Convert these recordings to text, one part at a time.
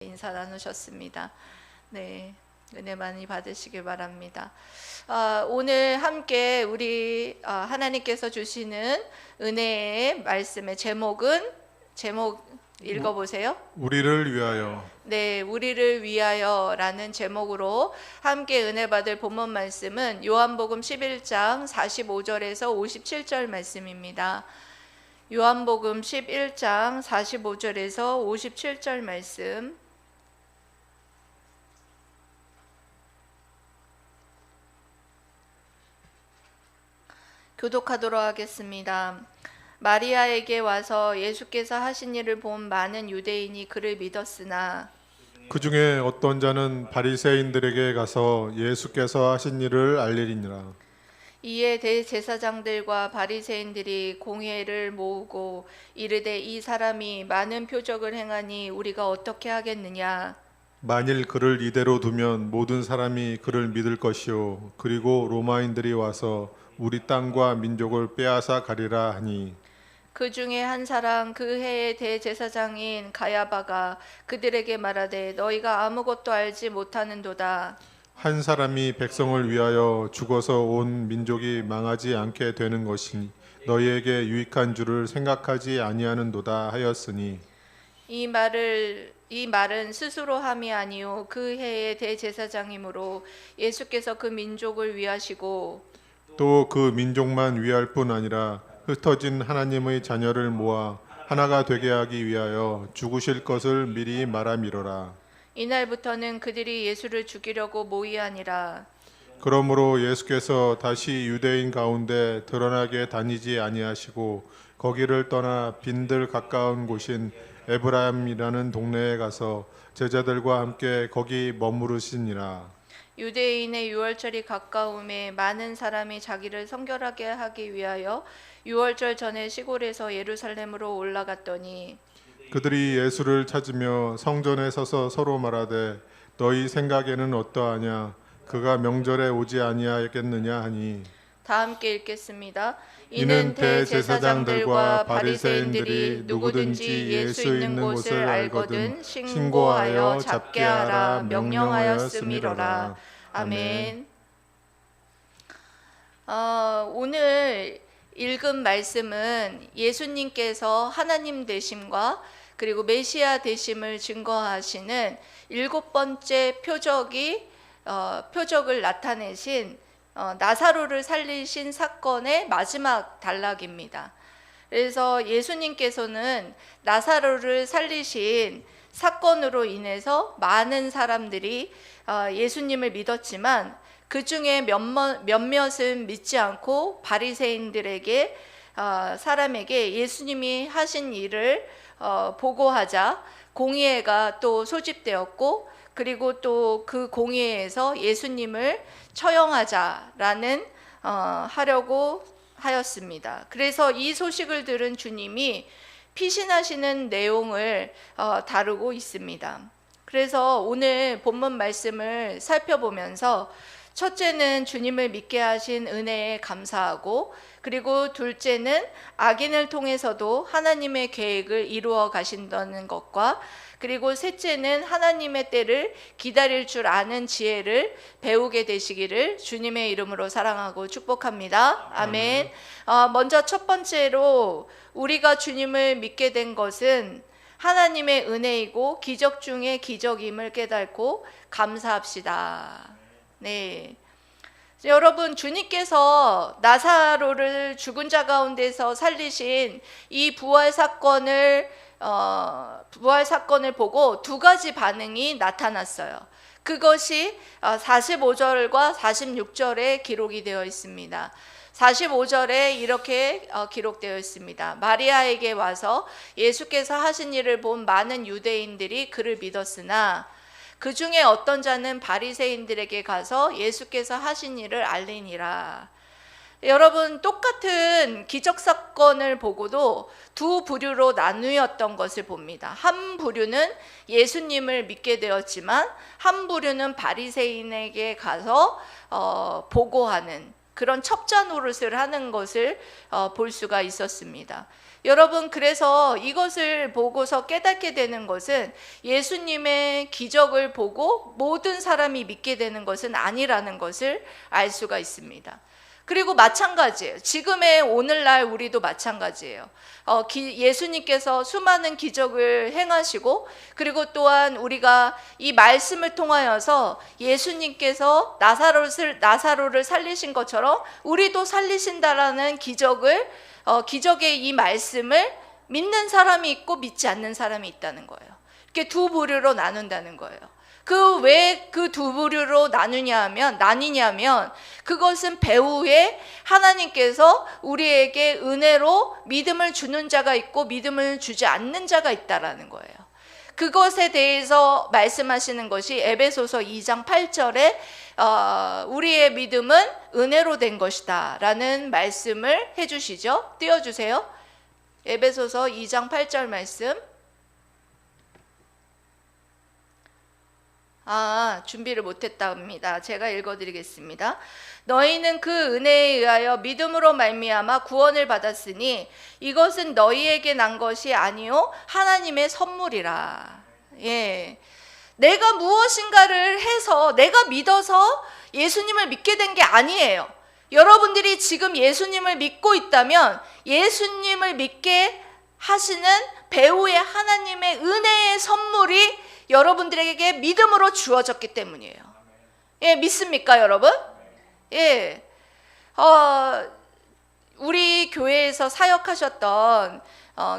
인사 나누셨습니다. 네, 은혜 많이 받으시길 바랍니다. 오늘 함께 우리 하나님께서 주시는 은혜의 말씀의 제목 읽어보세요. 우리를 위하여. 네, 우리를 위하여라는 제목으로 함께 은혜 받을 본문 말씀은 요한복음 11장 45절에서 57절 말씀입니다. 요한복음 11장 45절에서 57절 말씀 교독하도록 하겠습니다. 마리아에게 와서 예수께서 하신 일을 본 많은 유대인이 그를 믿었으나 그 중에 어떤 자는 바리새인들에게 가서 예수께서 하신 일을 알리니라. 이에 대제사장들과 바리새인들이 공회를 모으고 이르되 이 사람이 많은 표적을 행하니 우리가 어떻게 하겠느냐. 만일 그를 이대로 두면 모든 사람이 그를 믿을 것이요 그리고 로마인들이 와서 우리 땅과 민족을 빼앗아 가리라 하니 그 중에 한 사람 그 해의 대제사장인 가야바가 그들에게 말하되 너희가 아무것도 알지 못하는도다. 한 사람이 백성을 위하여 죽어서 온 민족이 망하지 않게 되는 것이 너희에게 유익한 줄을 생각하지 아니하는도다 하였으니 이 말은 스스로 함이 아니요 그 해의 대제사장이므로 예수께서 그 민족을 위하시고 또 그 민족만 위할 뿐 아니라 흩어진 하나님의 자녀를 모아 하나가 되게 하기 위하여 죽으실 것을 미리 말함이로라. 이날부터는 그들이 예수를 죽이려고 모의하니라. 그러므로 예수께서 다시 유대인 가운데 드러나게 다니지 아니하시고 거기를 떠나 빈들 가까운 곳인 에브라임이라는 동네에 가서 제자들과 함께 거기 머무르시니라. 유대인의 유월절이 가까움에 많은 사람이 자기를 성결하게 하기 위하여 유월절 전에 시골에서 예루살렘으로 올라갔더니 그들이 예수를 찾으며 성전에 서서 서로 말하되 너희 생각에는 어떠하냐 그가 명절에 오지 아니하겠느냐 하니 다 함께 읽겠습니다. 이는 대제사장들과 바리새인들이 누구든지 예수 있는 곳을 알거든 신고하여 잡게 하라 명령하였음이로라. 아멘. 오늘 읽은 말씀은 예수님께서 하나님 되심과 그리고 메시아 되심을 증거하시는 7번째 표적을 나타내신 나사로를 살리신 사건의 마지막 단락입니다. 그래서 예수님께서는 나사로를 살리신 사건으로 인해서 많은 사람들이 예수님을 믿었지만 그 중에 몇몇은 믿지 않고 바리새인들에게 사람에게 예수님이 하신 일을 보고하자 공의회가 또 소집되었고 그리고 또 그 공의회에서 예수님을 처형하자라는 하려고 하였습니다. 그래서 이 소식을 들은 주님이 피신하시는 내용을 다루고 있습니다. 그래서 오늘 본문 말씀을 살펴보면서 첫째는 주님을 믿게 하신 은혜에 감사하고 그리고 둘째는 악인을 통해서도 하나님의 계획을 이루어 가신다는 것과 그리고 셋째는 하나님의 때를 기다릴 줄 아는 지혜를 배우게 되시기를 주님의 이름으로 사랑하고 축복합니다. 아멘. 먼저 첫 번째로 우리가 주님을 믿게 된 것은 하나님의 은혜이고 기적 중에 기적임을 깨닫고 감사합시다. 네. 여러분, 주님께서 나사로를 죽은 자 가운데서 살리신 이 부활 사건을 보고 두 가지 반응이 나타났어요. 그것이 45절과 46절에 기록이 되어 있습니다. 45절에 이렇게 기록되어 있습니다. 마리아에게 와서 예수께서 하신 일을 본 많은 유대인들이 그를 믿었으나 그 중에 어떤 자는 바리새인들에게 가서 예수께서 하신 일을 알리니라. 여러분, 똑같은 기적 사건을 보고도 두 부류로 나누었던 것을 봅니다. 한 부류는 예수님을 믿게 되었지만 한 부류는 바리새인에게 가서 보고하는 그런 첩자 노릇을 하는 것을 볼 수가 있었습니다. 여러분, 그래서 이것을 보고서 깨닫게 되는 것은 예수님의 기적을 보고 모든 사람이 믿게 되는 것은 아니라는 것을 알 수가 있습니다. 그리고 마찬가지예요. 지금의 오늘날 우리도 마찬가지예요. 예수님께서 수많은 기적을 행하시고, 그리고 또한 우리가 이 말씀을 통하여서 예수님께서 나사로를 살리신 것처럼 우리도 살리신다라는 기적의 이 말씀을 믿는 사람이 있고 믿지 않는 사람이 있다는 거예요. 이렇게 두 부류로 나눈다는 거예요. 왜 그 두 부류로 나뉘냐면 그것은 배후에 하나님께서 우리에게 은혜로 믿음을 주는 자가 있고 믿음을 주지 않는 자가 있다라는 거예요. 그것에 대해서 말씀하시는 것이 에베소서 2장 8절에 우리의 믿음은 은혜로 된 것이다 라는 말씀을 해주시죠. 띄워주세요. 에베소서 2장 8절 말씀. 준비를 못했답니다. 제가 읽어드리겠습니다. 너희는 그 은혜에 의하여 믿음으로 말미암아 구원을 받았으니 이것은 너희에게 난 것이 아니요 하나님의 선물이라. 예, 내가 무엇인가를 해서 내가 믿어서 예수님을 믿게 된 게 아니에요. 여러분들이 지금 예수님을 믿고 있다면 예수님을 믿게 하시는 배후의 하나님의 은혜의 선물이 여러분들에게 믿음으로 주어졌기 때문이에요. 예, 믿습니까, 여러분? 예. 우리 교회에서 사역하셨던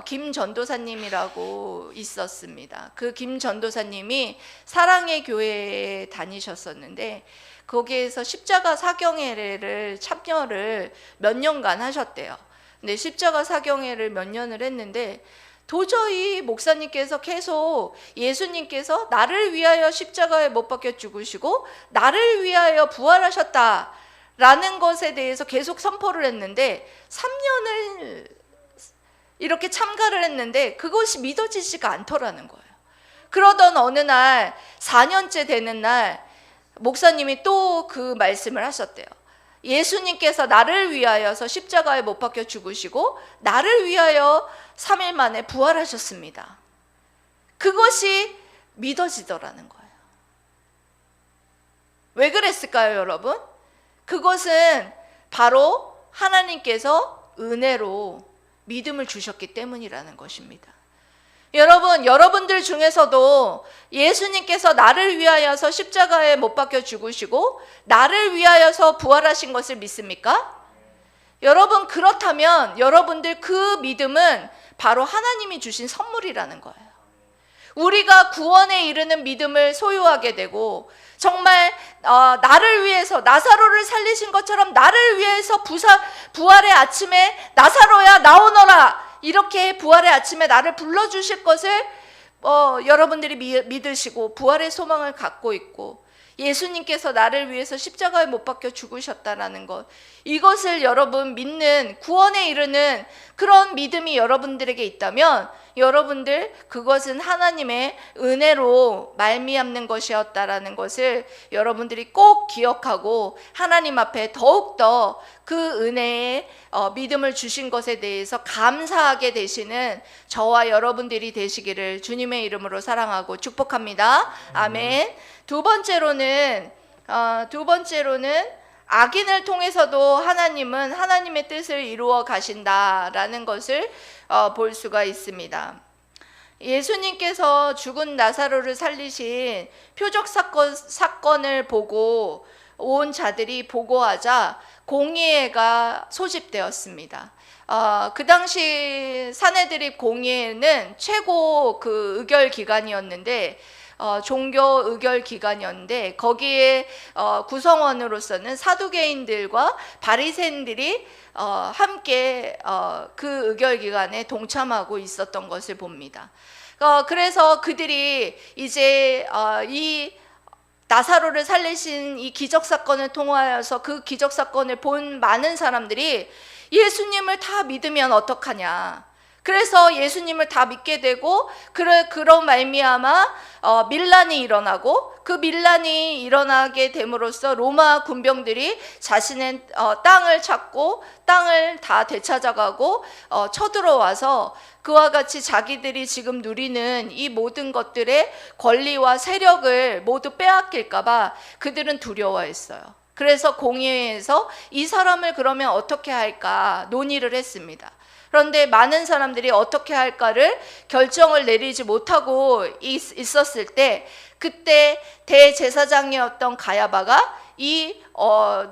김 전도사님이라고 있었습니다. 그 김 전도사님이 사랑의 교회에 다니셨었는데 거기에서 십자가 사경회를 참여를 몇 년간 하셨대요. 근데 십자가 사경회를 몇 년을 했는데 도저히 목사님께서 계속 예수님께서 나를 위하여 십자가에 못 박혀 죽으시고 나를 위하여 부활하셨다라는 것에 대해서 계속 선포를 했는데 3년을 이렇게 참가를 했는데 그것이 믿어지지가 않더라는 거예요. 그러던 어느 날 4년째 되는 날 목사님이 또 그 말씀을 하셨대요. 예수님께서 나를 위하여서 십자가에 못 박혀 죽으시고 나를 위하여 3일 만에 부활하셨습니다. 그것이 믿어지더라는 거예요. 왜 그랬을까요, 여러분? 그것은 바로 하나님께서 은혜로 믿음을 주셨기 때문이라는 것입니다. 여러분들 중에서도 예수님께서 나를 위하여서 십자가에 못 박혀 죽으시고 나를 위하여서 부활하신 것을 믿습니까? 여러분, 그렇다면 여러분들 그 믿음은 바로 하나님이 주신 선물이라는 거예요. 우리가 구원에 이르는 믿음을 소유하게 되고 정말 나를 위해서 나사로를 살리신 것처럼 나를 위해서 부활의 아침에 나사로야 나오너라 이렇게 부활의 아침에 나를 불러주실 것을 여러분들이 믿으시고 부활의 소망을 갖고 있고 예수님께서 나를 위해서 십자가에 못 박혀 죽으셨다라는 것, 이것을 여러분 믿는 구원에 이르는 그런 믿음이 여러분들에게 있다면 여러분들 그것은 하나님의 은혜로 말미암는 것이었다라는 것을 여러분들이 꼭 기억하고 하나님 앞에 더욱더 그 은혜에 믿음을 주신 것에 대해서 감사하게 되시는 저와 여러분들이 되시기를 주님의 이름으로 사랑하고 축복합니다. 아멘. 두 번째로는 악인을 통해서도 하나님은 하나님의 뜻을 이루어 가신다라는 것을 볼 수가 있습니다. 예수님께서 죽은 나사로를 살리신 표적 사건을 보고 온 자들이 보고하자 공의회가 소집되었습니다. 그 당시 사내드립 공의회는 최고 그 의결 기관이었는데 종교 의결 기관이었는데 거기에 구성원으로서는 사두개인들과 바리새인들이 함께 그 의결 기관에 동참하고 있었던 것을 봅니다. 그래서 그들이 이제 이 나사로를 살리신 이 기적 사건을 통하여서 그 기적 사건을 본 많은 사람들이 예수님을 다 믿으면 어떡하냐. 그래서 예수님을 다 믿게 되고 그런 말미암아 밀란이 일어나고 그 밀란이 일어나게 됨으로써 로마 군병들이 자신의 땅을 찾고 땅을 다 되찾아가고 쳐들어와서 그와 같이 자기들이 지금 누리는 이 모든 것들의 권리와 세력을 모두 빼앗길까 봐 그들은 두려워했어요. 그래서 공의회에서 이 사람을 그러면 어떻게 할까 논의를 했습니다. 그런데 많은 사람들이 어떻게 할까를 결정을 내리지 못하고 있었을 때 그때 대제사장이었던 가야바가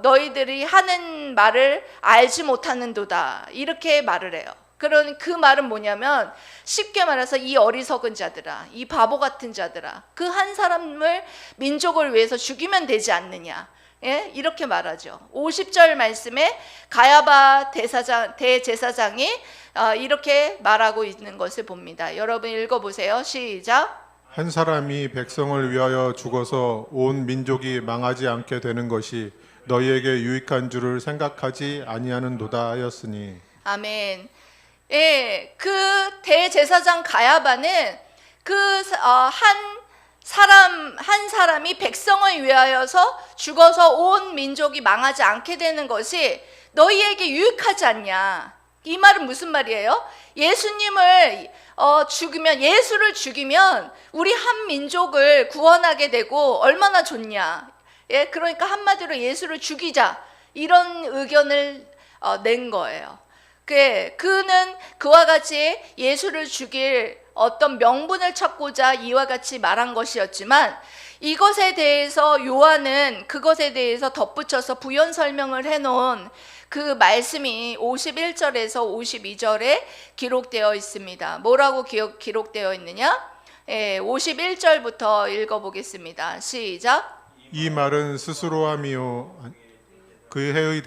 너희들이 하는 말을 알지 못하는도다 이렇게 말을 해요. 그런 그 말은 뭐냐면 쉽게 말해서 이 어리석은 자들아, 이 바보 같은 자들아, 그 한 사람을 민족을 위해서 죽이면 되지 않느냐. 예? 이렇게 말하죠. 50절 말씀에 가야바 대제사장이 이렇게 말하고 있는 것을 봅니다. 여러분 읽어보세요. 시작. 한 사람이 백성을 위하여 죽어서 온 민족이 망하지 않게 되는 것이 너희에게 유익한 줄을 생각하지 아니하는도다 하였으니. 아멘. 예, 그 대제사장 가야바는 한 사람이 백성을 위하여서 죽어서 온 민족이 망하지 않게 되는 것이 너희에게 유익하지 않냐. 이 말은 무슨 말이에요? 예수님을 예수를 죽이면 우리 한 민족을 구원하게 되고 얼마나 좋냐. 예, 그러니까 한마디로 예수를 죽이자 이런 의견을 낸 거예요. 그는 그와 같이 예수를 죽일 어떤 명분을 찾고자 이와 같이 말한 것이었지만 이것에 대해서 요한은 그것에 대해서 덧붙여서 부연 설명을 해놓은 그 말씀이 51절에서 52절에 기록되어 있습니다. 뭐라고 기록되어 있느냐? 51절부터 읽어보겠습니다. 시작. 이 말은 스스로 함이요 그 해의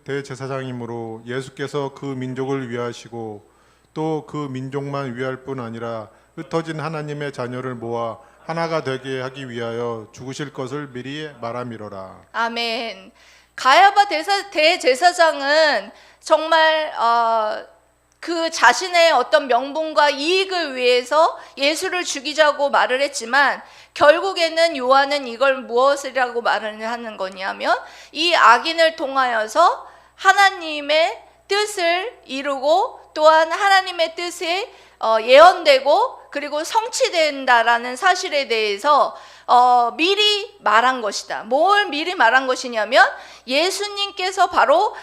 대제사장이므로 예수께서 그 민족을 위하시고 또 그 민족만 위할 뿐 아니라 흩어진 하나님의 자녀를 모아 하나가 되게 하기 위하여 죽으실 것을 미리 말함이로라. 아멘. 가야바 대제사장은 정말 그 자신의 어떤 명분과 이익을 위해서 예수를 죽이자고 말을 했지만 결국에는 요한은 이걸 무엇이라고 말을 하는 거냐면 이 악인을 통하여서 하나님의 뜻을 이루고 또한 하나님의 뜻이 예언되고 그리고 성취된다라는 사실에 대해서 미리 말한 것이다. 뭘 미리 말한 것이냐면 예수님께서 바로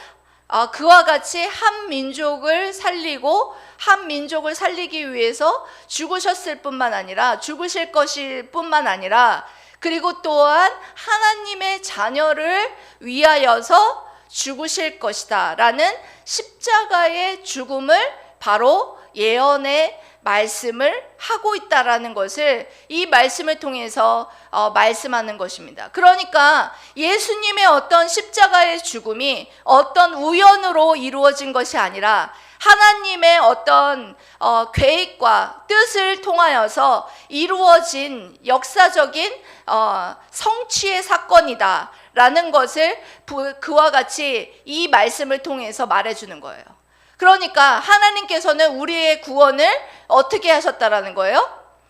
그와 같이 한 민족을 살리기 위해서 죽으셨을 뿐만 아니라 죽으실 것일 뿐만 아니라 그리고 또한 하나님의 자녀를 위하여서 죽으실 것이다 라는 십자가의 죽음을 바로 예언의 말씀을 하고 있다라는 것을 이 말씀을 통해서 말씀하는 것입니다. 그러니까 예수님의 어떤 십자가의 죽음이 어떤 우연으로 이루어진 것이 아니라 하나님의 어떤 계획과 뜻을 통하여서 이루어진 역사적인 성취의 사건이다 라는 것을 그와 같이 이 말씀을 통해서 말해주는 거예요. 그러니까 하나님께서는 우리의 구원을 어떻게 하셨다라는 거예요?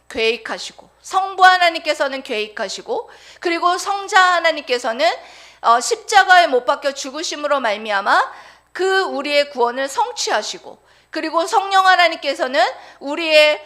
계획하시고, 성부 하나님께서는 계획하시고, 그리고 성자 하나님께서는 십자가에 못 박혀 죽으심으로 말미암아 그 우리의 구원을 성취하시고, 그리고 성령 하나님께서는 우리의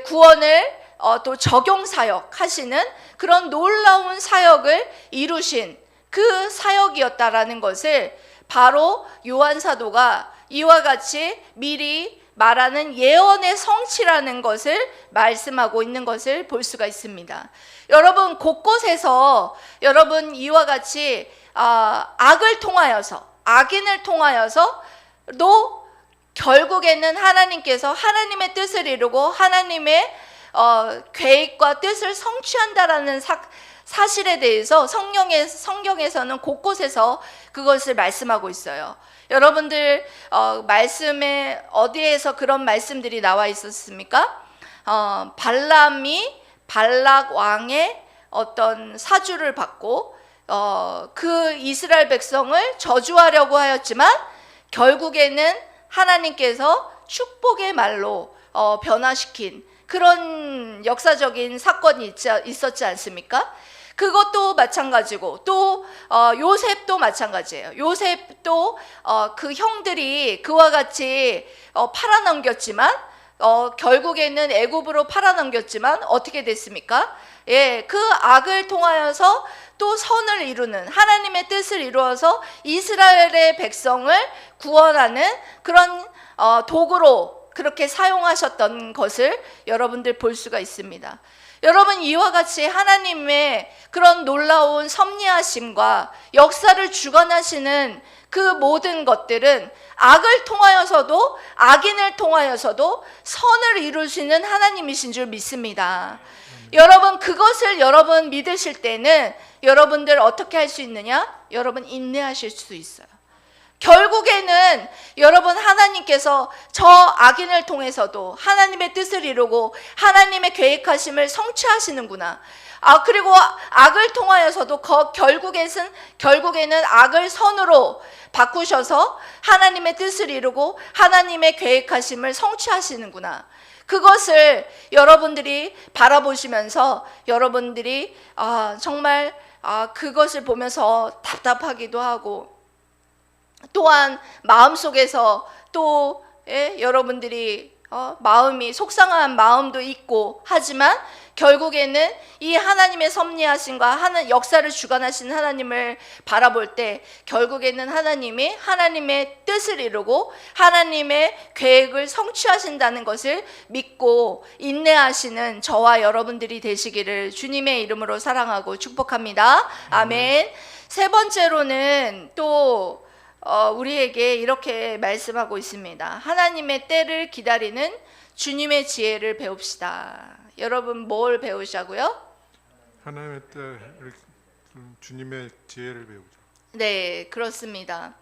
구원을 또 적용 사역 하시는 그런 놀라운 사역을 이루신 그 사역이었다라는 것을 바로 요한 사도가 이와 같이 미리 말하는 예언의 성취라는 것을 말씀하고 있는 것을 볼 수가 있습니다. 여러분 곳곳에서 여러분 이와 같이 악을 통하여서 악인을 통하여서도 결국에는 하나님께서 하나님의 뜻을 이루고 하나님의 계획과 뜻을 성취한다라는 사실에 대해서 성경에서는 곳곳에서 그것을 말씀하고 있어요. 여러분들 말씀에 어디에서 그런 말씀들이 나와 있었습니까? 발람이 발락 왕의 어떤 사주를 받고 그 이스라엘 백성을 저주하려고 하였지만 결국에는 하나님께서 축복의 말로 변화시킨 그런 역사적인 사건이 있었지 않습니까? 그것도 마찬가지고 또 요셉도 마찬가지예요. 요셉도 그 형들이 그와 같이 팔아넘겼지만 결국에는 애굽으로 팔아넘겼지만 어떻게 됐습니까? 예, 그 악을 통하여서 또 선을 이루는 하나님의 뜻을 이루어서 이스라엘의 백성을 구원하는 그런 도구로 그렇게 사용하셨던 것을 여러분들 볼 수가 있습니다. 여러분, 이와 같이 하나님의 그런 놀라운 섭리하심과 역사를 주관하시는 그 모든 것들은 악을 통하여서도 악인을 통하여서도 선을 이루시는 하나님이신 줄 믿습니다. 여러분, 그것을 여러분 믿으실 때는 여러분들 어떻게 할 수 있느냐? 여러분 인내하실 수 있어요. 결국에는 여러분 하나님께서 저 악인을 통해서도 하나님의 뜻을 이루고 하나님의 계획하심을 성취하시는구나. 그리고 악을 통하여서도 결국에는 악을 선으로 바꾸셔서 하나님의 뜻을 이루고 하나님의 계획하심을 성취하시는구나. 그것을 여러분들이 바라보시면서 여러분들이 정말 그것을 보면서 답답하기도 하고 또한 마음속에서 또 여러분들이 마음이 속상한 마음도 있고 하지만 결국에는 이 하나님의 섭리하심과 역사를 주관하신 하나님을 바라볼 때 결국에는 하나님이 하나님의 뜻을 이루고 하나님의 계획을 성취하신다는 것을 믿고 인내하시는 저와 여러분들이 되시기를 주님의 이름으로 사랑하고 축복합니다. 아멘. 세 번째로는 또 우리에게 이렇게 말씀하고 있습니다. 하나님의 때를 기다리는 주님의 지혜를 배웁시다. 여러분 뭘 배우자고요? 하나님의 때를 주님의 지혜를 배우자. 네, 그렇습니다.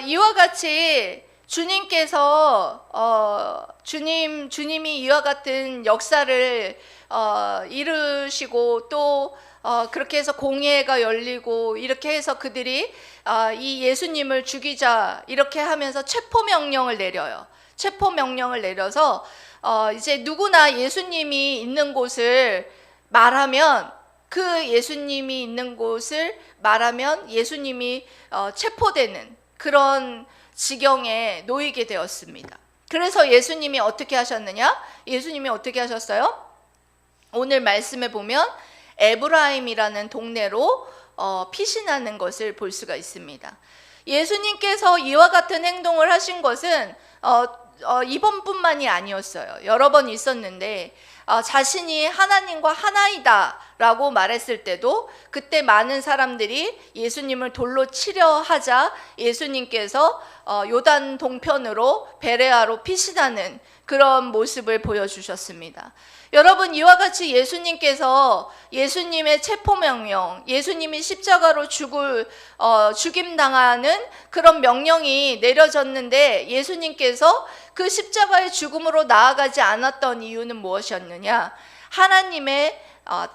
이와 같이 주님께서 주님이 이와 같은 역사를 이루시고 또 그렇게 해서 공회가 열리고 이렇게 해서 그들이 이 예수님을 죽이자 이렇게 하면서 체포 명령을 내려요. 체포 명령을 내려서 이제 누구나 예수님이 있는 곳을 말하면 그 예수님이 있는 곳을 말하면 예수님이 체포되는 그런 지경에 놓이게 되었습니다. 그래서 예수님이 어떻게 하셨느냐? 예수님이 어떻게 하셨어요? 오늘 말씀에 보면 에브라임이라는 동네로 피신하는 것을 볼 수가 있습니다. 예수님께서 이와 같은 행동을 하신 것은 이번뿐만이 아니었어요. 여러 번 있었는데 자신이 하나님과 하나이다 라고 말했을 때도 그때 많은 사람들이 예수님을 돌로 치려 하자 예수님께서 요단 동편으로 베레아로 피신하는 그런 모습을 보여주셨습니다. 여러분, 이와 같이 예수님께서 예수님의 체포명령, 예수님이 십자가로 죽임당하는 그런 명령이 내려졌는데 예수님께서 그 십자가의 죽음으로 나아가지 않았던 이유는 무엇이었느냐? 하나님의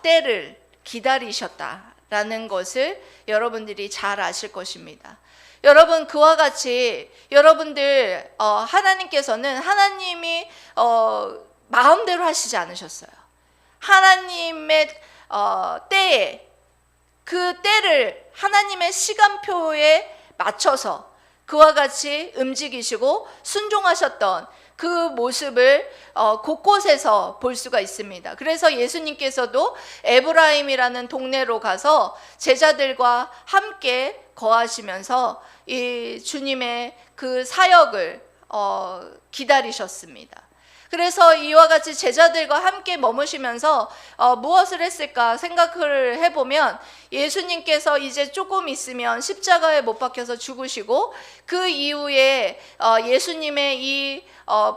때를 기다리셨다라는 것을 여러분들이 잘 아실 것입니다. 여러분, 그와 같이 여러분들 하나님께서는 하나님이 마음대로 하시지 않으셨어요. 하나님의 때에 그 때를 하나님의 시간표에 맞춰서 그와 같이 움직이시고 순종하셨던 그 모습을 곳곳에서 볼 수가 있습니다. 그래서 예수님께서도 에브라임이라는 동네로 가서 제자들과 함께 거하시면서 이 주님의 그 사역을 기다리셨습니다. 그래서 이와 같이 제자들과 함께 머무시면서 무엇을 했을까 생각을 해보면 예수님께서 이제 조금 있으면 십자가에 못 박혀서 죽으시고 그 이후에 예수님의 이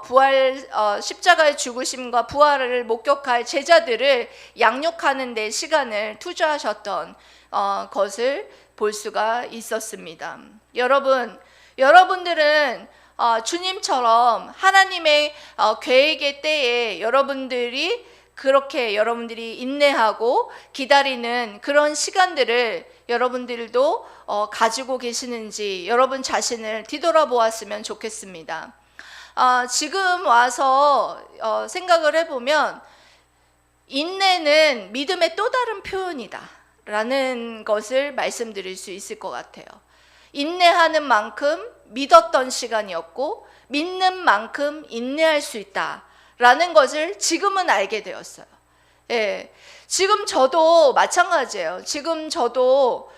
부활 십자가의 죽으심과 부활을 목격할 제자들을 양육하는 데 시간을 투자하셨던 것을 볼 수가 있었습니다. 여러분들은 주님처럼 하나님의 계획의 때에 여러분들이 인내하고 기다리는 그런 시간들을 여러분들도 가지고 계시는지 여러분 자신을 뒤돌아보았으면 좋겠습니다. 지금 와서 생각을 해보면 인내는 믿음의 또 다른 표현이다 라는 것을 말씀드릴 수 있을 것 같아요. 인내하는 만큼 믿었던 시간이었고 믿는 만큼 인내할 수 있다 라는 것을 지금은 알게 되었어요. 예, 지금 저도 마찬가지예요. 지금 저도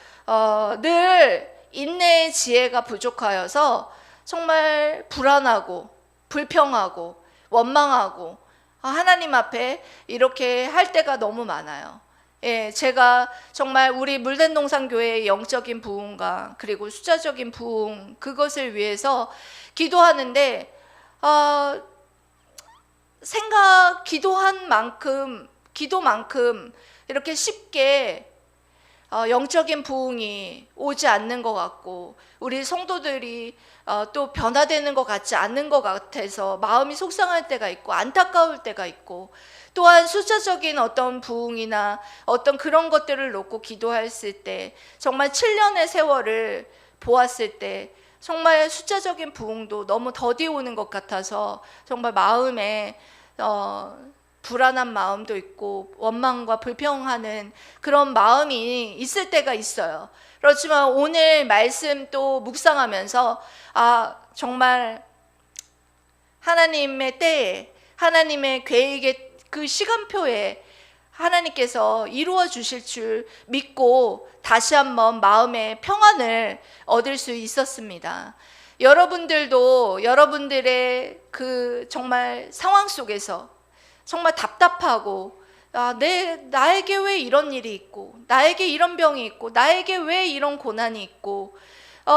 늘 인내의 지혜가 부족하여서 정말 불안하고 불평하고 원망하고 하나님 앞에 이렇게 할 때가 너무 많아요. 예, 제가 정말 우리 물된동산교회의 영적인 부흥과 그리고 숫자적인 부흥 그것을 위해서 기도하는데 기도한 만큼 기도만큼 이렇게 쉽게 영적인 부흥이 오지 않는 것 같고 우리 성도들이 또 변화되는 것 같지 않는 것 같아서 마음이 속상할 때가 있고 안타까울 때가 있고 또한 숫자적인 어떤 부흥이나 어떤 그런 것들을 놓고 기도했을 때 정말 7년의 세월을 보았을 때 정말 숫자적인 부흥도 너무 더디 오는 것 같아서 정말 마음에 불안한 마음도 있고 원망과 불평하는 그런 마음이 있을 때가 있어요. 그렇지만 오늘 말씀 또 묵상하면서 정말 하나님의 때에 하나님의 계획의 그 시간표에 하나님께서 이루어 주실 줄 믿고 다시 한번 마음의 평안을 얻을 수 있었습니다. 여러분들도 여러분들의 그 정말 상황 속에서 정말 답답하고 나에게 왜 이런 일이 있고 나에게 이런 병이 있고 나에게 왜 이런 고난이 있고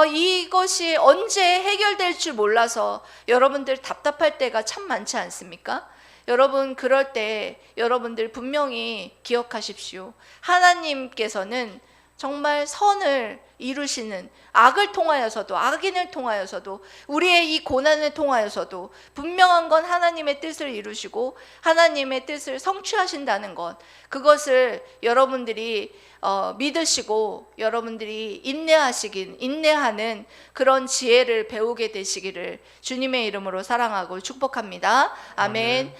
이것이 언제 해결될 줄 몰라서 여러분들 답답할 때가 참 많지 않습니까? 여러분 그럴 때 여러분들 분명히 기억하십시오. 하나님께서는 정말 선을 이루시는 악을 통하여서도 악인을 통하여서도 우리의 이 고난을 통하여서도 분명한 건 하나님의 뜻을 이루시고 하나님의 뜻을 성취하신다는 것 그것을 여러분들이 믿으시고 여러분들이 인내하는 그런 지혜를 배우게 되시기를 주님의 이름으로 사랑하고 축복합니다. 아멘.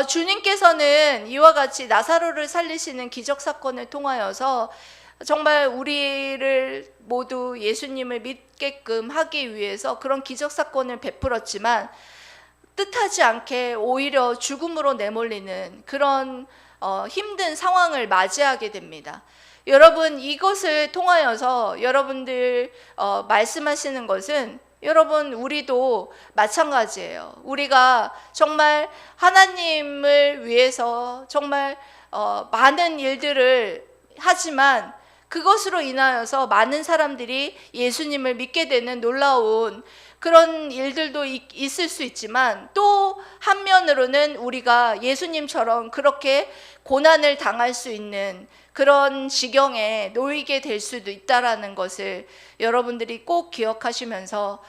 주님께서는 이와 같이 나사로를 살리시는 기적 사건을 통하여서 정말 우리를 모두 예수님을 믿게끔 하기 위해서 그런 기적 사건을 베풀었지만 뜻하지 않게 오히려 죽음으로 내몰리는 그런 힘든 상황을 맞이하게 됩니다. 여러분 이것을 통하여서 여러분들 말씀하시는 것은 여러분 우리도 마찬가지예요. 우리가 정말 하나님을 위해서 정말 많은 일들을 하지만 그것으로 인하여서 많은 사람들이 예수님을 믿게 되는 놀라운 그런 일들도 있을 수 있지만 또 한면으로는 우리가 예수님처럼 그렇게 고난을 당할 수 있는 그런 지경에 놓이게 될 수도 있다라는 것을 여러분들이 꼭 기억하시면서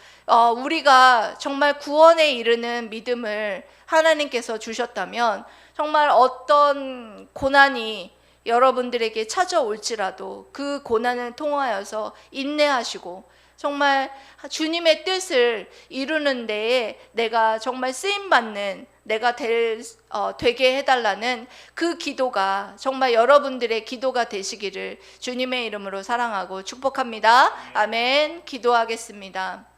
우리가 정말 구원에 이르는 믿음을 하나님께서 주셨다면 정말 어떤 고난이 여러분들에게 찾아올지라도 그 고난을 통하여서 인내하시고 정말 주님의 뜻을 이루는 데에 내가 정말 쓰임받는 내가 되게 해달라는 그 기도가 정말 여러분들의 기도가 되시기를 주님의 이름으로 사랑하고 축복합니다. 아멘. 기도하겠습니다.